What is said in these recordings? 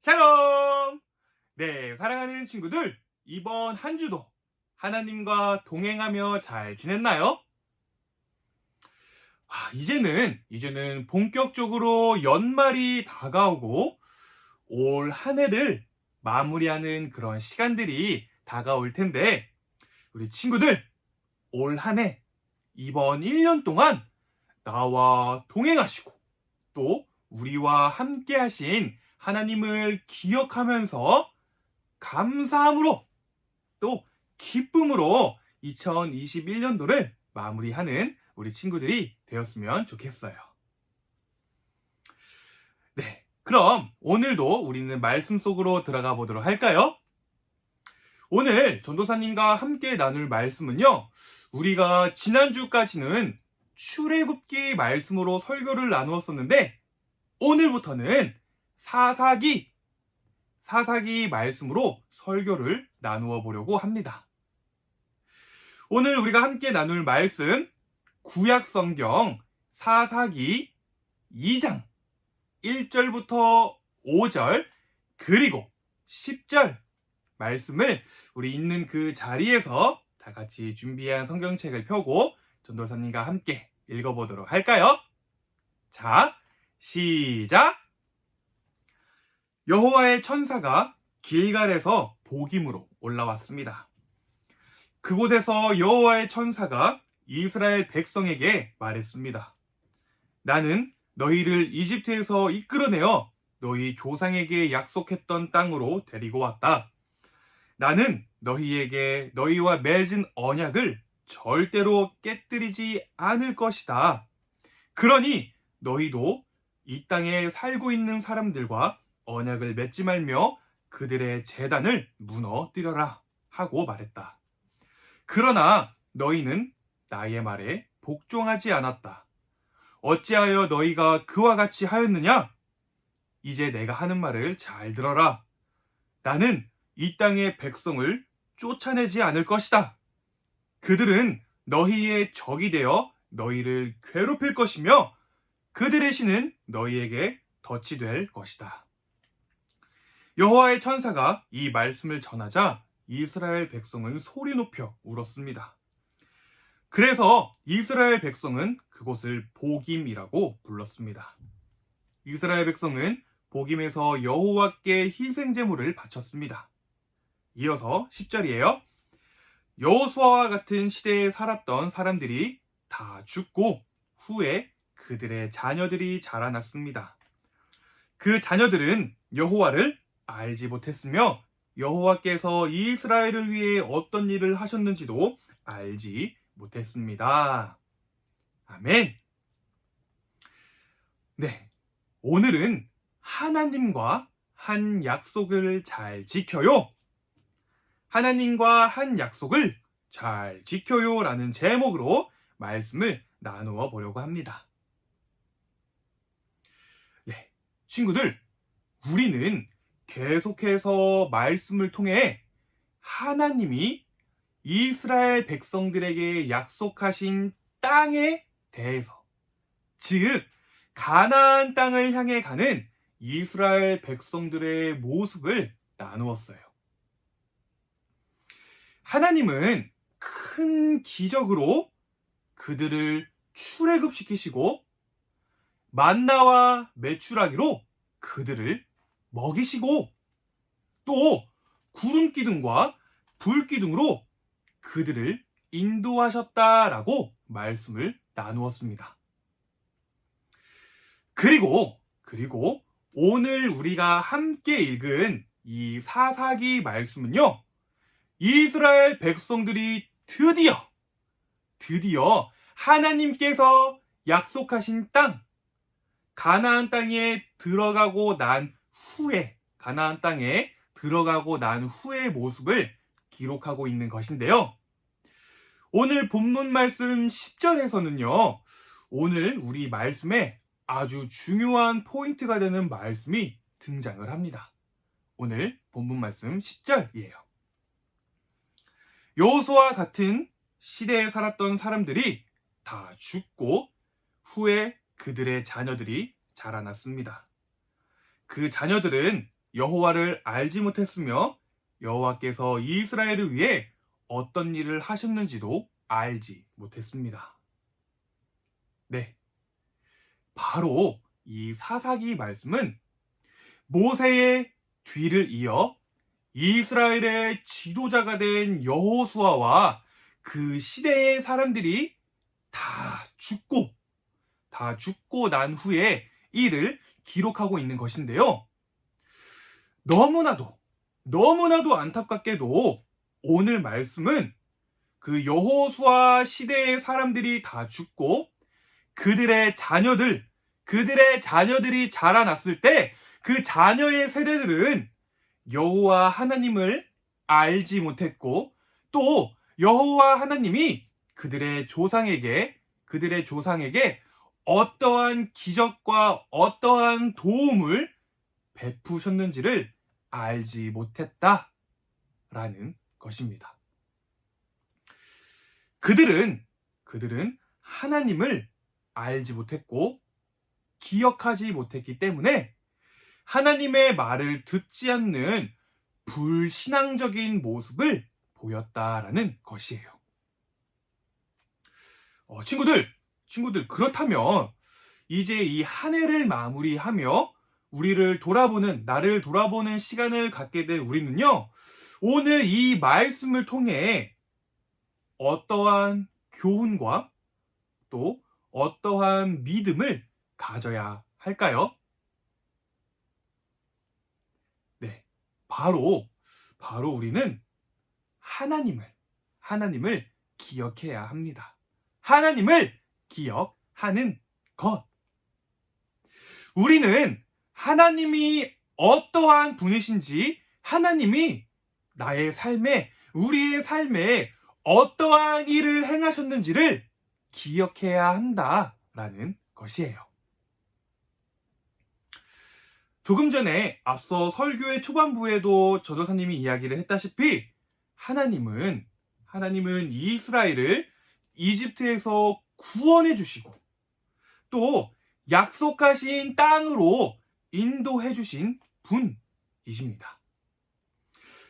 샬롬! 네, 사랑하는 친구들, 이번 한 주도 하나님과 동행하며 잘 지냈나요? 이제는 본격적으로 연말이 다가오고 올 한 해를 마무리하는 그런 시간들이 다가올 텐데, 우리 친구들, 올 한 해, 이번 1년 동안 나와 동행하시고 또 우리와 함께 하신 하나님을 기억하면서 감사함으로 또 기쁨으로 2021년도를 마무리하는 우리 친구들이 되었으면 좋겠어요. 네, 그럼 오늘도 우리는 말씀 속으로 들어가 보도록 할까요? 오늘 전도사님과 함께 나눌 말씀은요, 우리가 지난주까지는 출애굽기 말씀으로 설교를 나누었었는데 오늘부터는 사사기 말씀으로 설교를 나누어 보려고 합니다. 오늘 우리가 함께 나눌 말씀, 구약성경 사사기 2장 1절부터 5절 그리고 10절 말씀을 우리 있는 그 자리에서 다 같이 준비한 성경책을 펴고 전도사님과 함께 읽어보도록 할까요? 자, 시작! 여호와의 천사가 길갈에서 복임으로 올라왔습니다. 그곳에서 여호와의 천사가 이스라엘 백성에게 말했습니다. 나는 너희를 이집트에서 이끌어내어 너희 조상에게 약속했던 땅으로 데리고 왔다. 나는 너희에게 너희와 맺은 언약을 절대로 깨뜨리지 않을 것이다. 그러니 너희도 이 땅에 살고 있는 사람들과 언약을 맺지 말며 그들의 제단을 무너뜨려라 하고 말했다. 그러나 너희는 나의 말에 복종하지 않았다. 어찌하여 너희가 그와 같이 하였느냐? 이제 내가 하는 말을 잘 들어라. 나는 이 땅의 백성을 쫓아내지 않을 것이다. 그들은 너희의 적이 되어 너희를 괴롭힐 것이며 그들의 신은 너희에게 덫이 될 것이다. 여호와의 천사가 이 말씀을 전하자 이스라엘 백성은 소리 높여 울었습니다. 그래서 이스라엘 백성은 그곳을 복임이라고 불렀습니다. 이스라엘 백성은 복임에서 여호와께 희생 제물을 바쳤습니다. 이어서 10절이에요. 여호수아와 같은 시대에 살았던 사람들이 다 죽고 후에 그들의 자녀들이 자라났습니다. 그 자녀들은 여호와를 알지 못했으며 여호와께서 이스라엘을 위해 어떤 일을 하셨는지도 알지 못했습니다. 아멘. 네, 오늘은 하나님과 한 약속을 잘 지켜요. 하나님과 한 약속을 잘 지켜요 라는 제목으로 말씀을 나누어 보려고 합니다. 네, 친구들, 우리는 계속해서 말씀을 통해 하나님이 이스라엘 백성들에게 약속하신 땅에 대해서, 즉 가나안 땅을 향해 가는 이스라엘 백성들의 모습을 나누었어요. 하나님은 큰 기적으로 그들을 출애굽시키시고 만나와 메추라기로 그들을 먹이시고 또 구름기둥과 불기둥으로 그들을 인도하셨다라고 말씀을 나누었습니다. 그리고 오늘 우리가 함께 읽은 이 사사기 말씀은요, 이스라엘 백성들이 드디어 하나님께서 약속하신 땅, 가나안 땅에 들어가고 난 후의 모습을 기록하고 있는 것인데요. 오늘 본문 말씀 10절에서는요, 오늘 우리 말씀에 아주 중요한 포인트가 되는 말씀이 등장을 합니다. 오늘 본문 말씀 10절이에요. 여호수아와 같은 시대에 살았던 사람들이 다 죽고 후에 그들의 자녀들이 자라났습니다. 그 자녀들은 여호와를 알지 못했으며 여호와께서 이스라엘을 위해 어떤 일을 하셨는지도 알지 못했습니다. 네, 바로 이 사사기 말씀은 모세의 뒤를 이어 이스라엘의 지도자가 된 여호수아와 그 시대의 사람들이 다 죽고 난 후에 이를 기록하고 있는 것인데요. 너무나도 안타깝게도 오늘 말씀은 그 여호수아 시대의 사람들이 다 죽고 그들의 자녀들이 자라났을 때 그 자녀의 세대들은 여호와 하나님을 알지 못했고 또 여호와 하나님이 그들의 조상에게 어떠한 기적과 어떠한 도움을 베푸셨는지를 알지 못했다라는 것입니다. 그들은 하나님을 알지 못했고 기억하지 못했기 때문에 하나님의 말을 듣지 않는 불신앙적인 모습을 보였다라는 것이에요. 친구들, 그렇다면 이제 이 한 해를 마무리하며 나를 돌아보는 시간을 갖게 된 우리는요, 오늘 이 말씀을 통해 어떠한 교훈과 또 어떠한 믿음을 가져야 할까요? 네, 바로 우리는 하나님을 기억해야 합니다. 하나님을 기억하는 것. 우리는 하나님이 어떠한 분이신지, 하나님이 우리의 삶에 어떠한 일을 행하셨는지를 기억해야 한다라는 것이에요. 조금 전에 앞서 설교의 초반부에도 전도사님이 이야기를 했다시피 하나님은 이스라엘을 이집트에서 구원해 주시고 또 약속하신 땅으로 인도해 주신 분이십니다.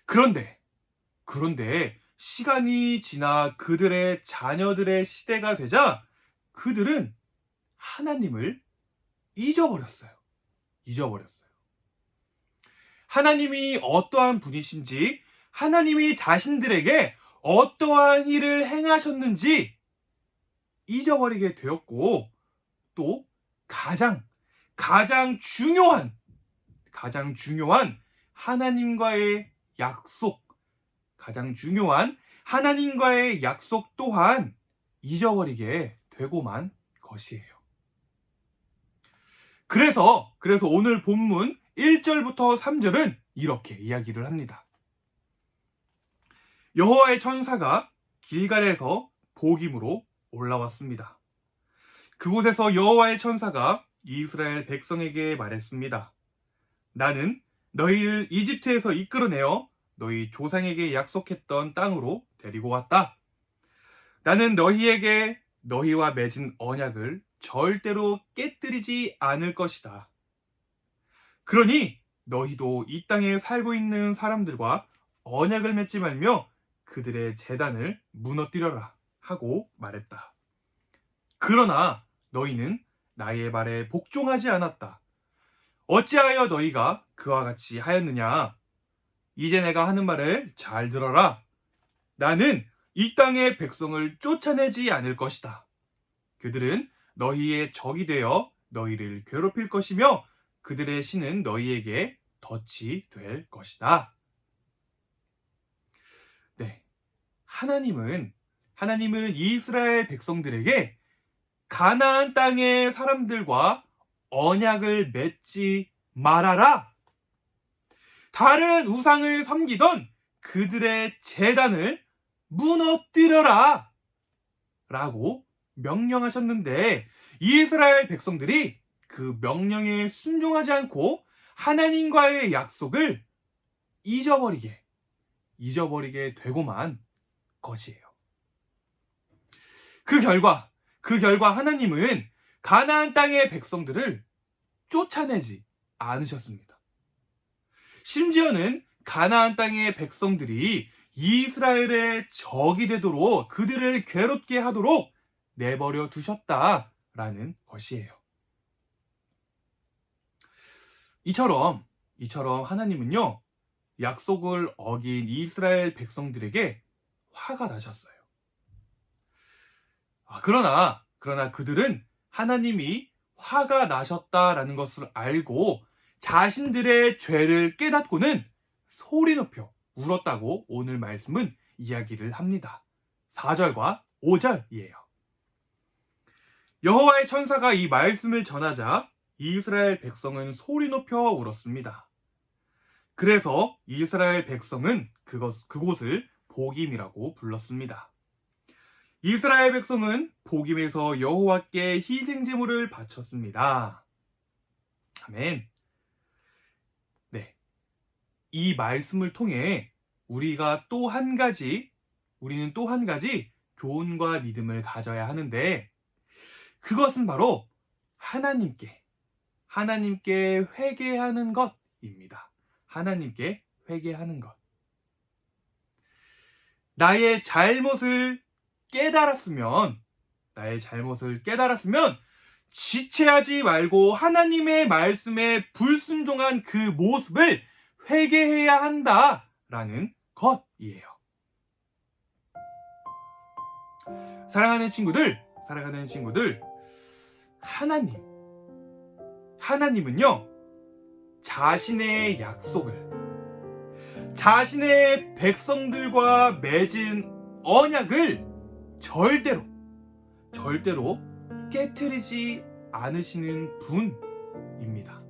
그런데 시간이 지나 그들의 자녀들의 시대가 되자 그들은 하나님을 잊어버렸어요. 하나님이 어떠한 분이신지, 하나님이 자신들에게 어떠한 일을 행하셨는지 잊어버리게 되었고, 또 가장 중요한 하나님과의 약속 또한 잊어버리게 되고만 것이에요. 그래서 오늘 본문 1절부터 3절은 이렇게 이야기를 합니다. 여호와의 천사가 길갈에서 복임으로 올라왔습니다. 그곳에서 여호와의 천사가 이스라엘 백성에게 말했습니다. 나는 너희를 이집트에서 이끌어내어 너희 조상에게 약속했던 땅으로 데리고 왔다. 나는 너희에게 너희와 맺은 언약을 절대로 깨뜨리지 않을 것이다. 그러니 너희도 이 땅에 살고 있는 사람들과 언약을 맺지 말며 그들의 제단을 무너뜨려라 하고 말했다. 그러나 너희는 나의 말에 복종하지 않았다. 어찌하여 너희가 그와 같이 하였느냐? 이제 내가 하는 말을 잘 들어라. 나는 이 땅의 백성을 쫓아내지 않을 것이다. 그들은 너희의 적이 되어 너희를 괴롭힐 것이며 그들의 신은 너희에게 덫이 될 것이다. 네, 하나님은 이스라엘 백성들에게 가나안 땅의 사람들과 언약을 맺지 말아라. 다른 우상을 섬기던 그들의 제단을 무너뜨려라 라고 명령하셨는데 이스라엘 백성들이 그 명령에 순종하지 않고 하나님과의 약속을 잊어버리게 되고만 것이에요. 그 결과 하나님은 가나안 땅의 백성들을 쫓아내지 않으셨습니다. 심지어는 가나안 땅의 백성들이 이스라엘의 적이 되도록 그들을 괴롭게 하도록 내버려 두셨다라는 것이에요. 이처럼 하나님은요, 약속을 어긴 이스라엘 백성들에게 화가 나셨어요. 그러나 그들은 하나님이 화가 나셨다라는 것을 알고 자신들의 죄를 깨닫고는 소리 높여 울었다고 오늘 말씀은 이야기를 합니다. 4절과 5절이에요. 여호와의 천사가 이 말씀을 전하자 이스라엘 백성은 소리 높여 울었습니다. 그래서 이스라엘 백성은 그곳을 보김이라고 불렀습니다. 이스라엘 백성은 보김에서 여호와께 희생 제물을 바쳤습니다. 아멘. 네, 이 말씀을 통해 우리는 또 한 가지 교훈과 믿음을 가져야 하는데, 그것은 바로 하나님께 회개하는 것입니다. 하나님께 회개하는 것. 나의 잘못을 깨달았으면 지체하지 말고 하나님의 말씀에 불순종한 그 모습을 회개해야 한다라는 것이에요. 사랑하는 친구들, 하나님은요, 자신의 약속을, 자신의 백성들과 맺은 언약을 절대로 깨트리지 않으시는 분입니다.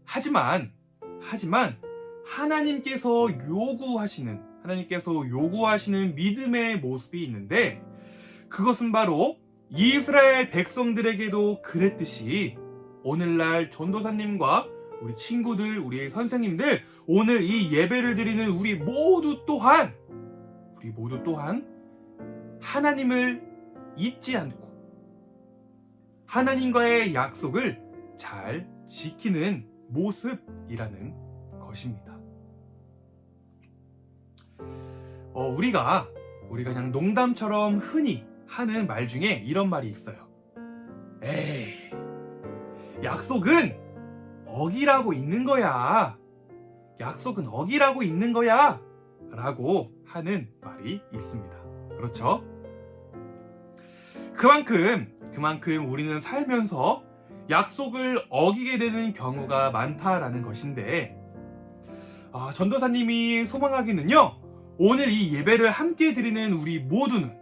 하지만 하나님께서 요구하시는 믿음의 모습이 있는데, 그것은 바로 이스라엘 백성들에게도 그랬듯이 오늘날 전도사님과 우리 친구들, 우리 선생님들, 오늘 이 예배를 드리는 우리 모두 또한 하나님을 잊지 않고 하나님과의 약속을 잘 지키는 모습이라는 것입니다. 우리가 그냥 농담처럼 흔히 하는 말 중에 이런 말이 있어요. 에이, 약속은 어기라고 있는 거야. 라고 하는 말이 있습니다. 그렇죠? 그만큼 우리는 살면서 약속을 어기게 되는 경우가 많다라는 것인데, 전도사님이 소망하기는요, 오늘 이 예배를 함께 드리는 우리 모두는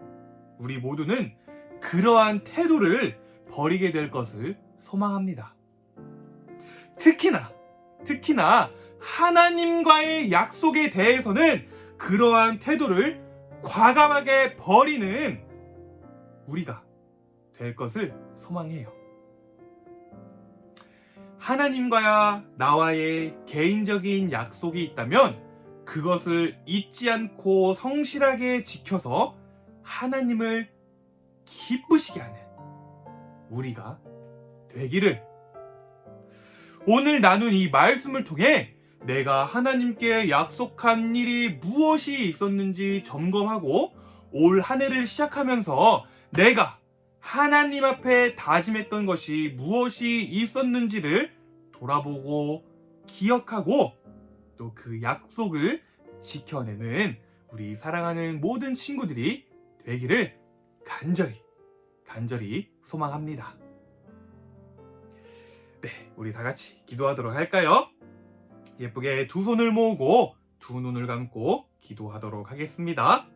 그러한 태도를 버리게 될 것을 소망합니다. 특히나 하나님과의 약속에 대해서는 그러한 태도를 과감하게 버리는 우리가 될 것을 소망해요. 하나님과 나와의 개인적인 약속이 있다면 그것을 잊지 않고 성실하게 지켜서 하나님을 기쁘시게 하는 우리가 되기를, 오늘 나눈 이 말씀을 통해 내가 하나님께 약속한 일이 무엇이 있었는지 점검하고 올 한 해를 시작하면서 내가 하나님 앞에 다짐했던 것이 무엇이 있었는지를 돌아보고 기억하고 또 그 약속을 지켜내는 우리 사랑하는 모든 친구들이 되기를 간절히 소망합니다. 네, 우리 다 같이 기도하도록 할까요? 예쁘게 두 손을 모으고 두 눈을 감고 기도하도록 하겠습니다.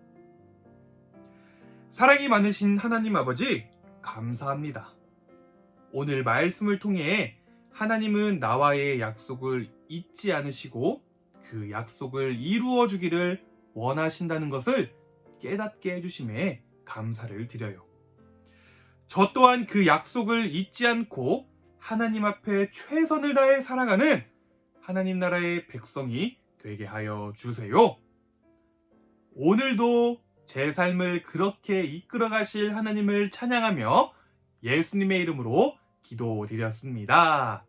사랑이 많으신 하나님 아버지, 감사합니다. 오늘 말씀을 통해 하나님은 나와의 약속을 잊지 않으시고 그 약속을 이루어 주기를 원하신다는 것을 깨닫게 해주심에 감사를 드려요. 저 또한 그 약속을 잊지 않고 하나님 앞에 최선을 다해 살아가는 하나님 나라의 백성이 되게 하여 주세요. 오늘도 제 삶을 그렇게 이끌어 가실 하나님을 찬양하며 예수님의 이름으로 기도드렸습니다.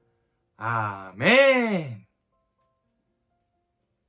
아멘.